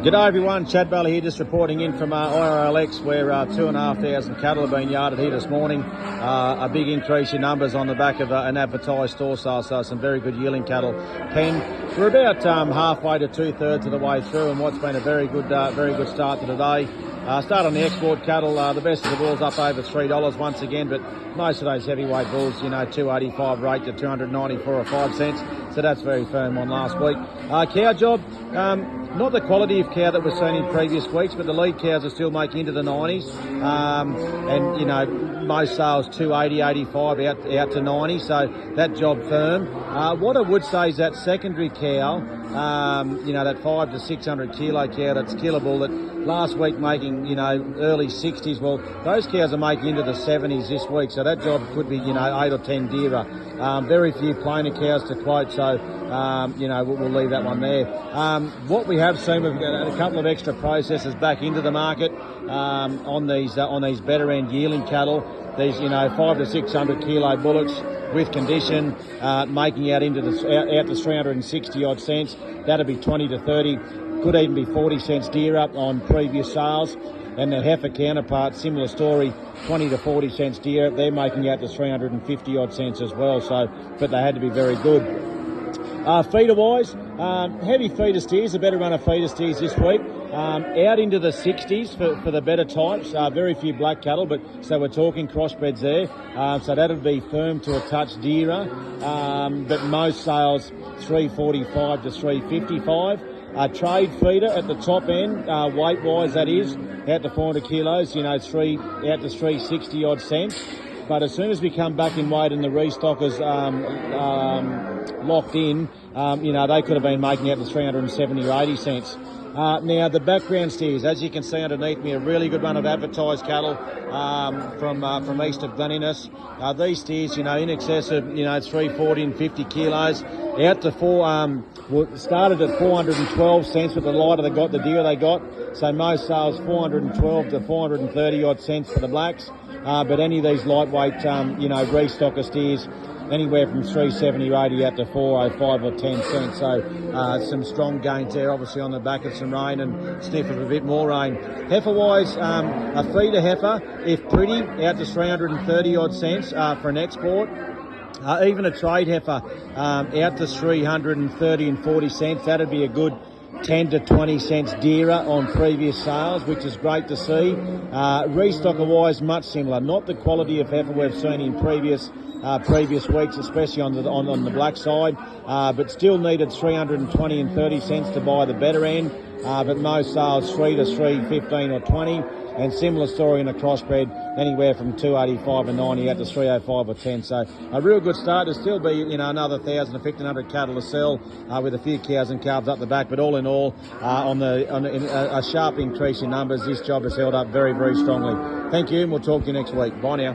G'day everyone, Chad Bailey here, just reporting in from IRLX where 2,500 cattle have been yarded here this morning. A big increase in numbers on the back of an advertised store sale, so some very good yielding cattle. We're about halfway to 2/3 of the way through, and what's been a very good start to today. Start on the export cattle, the best of the bulls up over $3 once again, but most of those heavyweight bulls, you know, 285 rate to 294 or 5 cents, so that's very firm on last week. Cow job, not the quality of cow that we've seen in previous weeks, but the lead cows are still making into the 90s, and you know, most sales 280, 85 out to 90, so that job firm. What I would say is that secondary cow, you know, that 500 to 600 kilo cow that's killable, that last week making, you know, early 60s, well, those cows are making into the 70s this week, so that job could be, you know, 8 or 10 dearer. Very few plainer cows to quote, so you know, we'll leave that one there. What we have seen, we've got a couple of extra processors back into the market on these better end yielding cattle. These, you know, 500 to 600 kilo bullocks with condition, making out to 360 odd cents. That'd be 20 to 30, could even be 40 cents dear up on previous sales. And the heifer counterpart, similar story, 20 to 40 cents dear. They're making out to 350 odd cents as well. So, but they had to be very good. Feeder wise, heavy feeder steers, a better run of feeder steers this week. Out into the 60s for the better types. Very few black cattle, but so we're talking crossbreds there. So that'll be firm to a touch dearer. But most sales 345 to 355. Trade feeder at the top end, weight wise that is, out to 400 kilos, you know, out to 360 odd cents. But as soon as we come back in weight and the restockers locked in, you know, they could have been making out to 370 or 80 cents. Now the background steers, as you can see underneath me, a really good run of advertised cattle from east of Glen Innes. These steers, you know, in excess of, you know, 340 and 50 kilos, out to started at 412 cents with the lighter they got, the deer they got. So most sales 412 to 430 odd cents for the blacks. But any of these lightweight, you know, restocker steers, anywhere from 370 or 80 out to 405 or 10 cents. So some strong gains there, obviously on the back of some rain and sniff of a bit more rain. Heifer wise, a feeder heifer, if pretty, out to 330 odd cents for an export. Even a trade heifer out to 330 and 40 cents. That'd be a good 10 to 20 cents dearer on previous sales, which is great to see. Restocker wise, much similar. Not the quality of heifer we've seen in previous weeks, especially on the black side, but still needed 320 and 30 cents to buy the better end. But most sales 3 to 315 or 20. And similar story in a crossbred, anywhere from 285 and 90 out to 305 or 10. So a real good start. There'll still be, you know, another 1,000 to 1,500 cattle to sell with a few cows and calves up the back. But all in all, on a sharp increase in numbers, this job has held up very, very strongly. Thank you, and we'll talk to you next week. Bye now.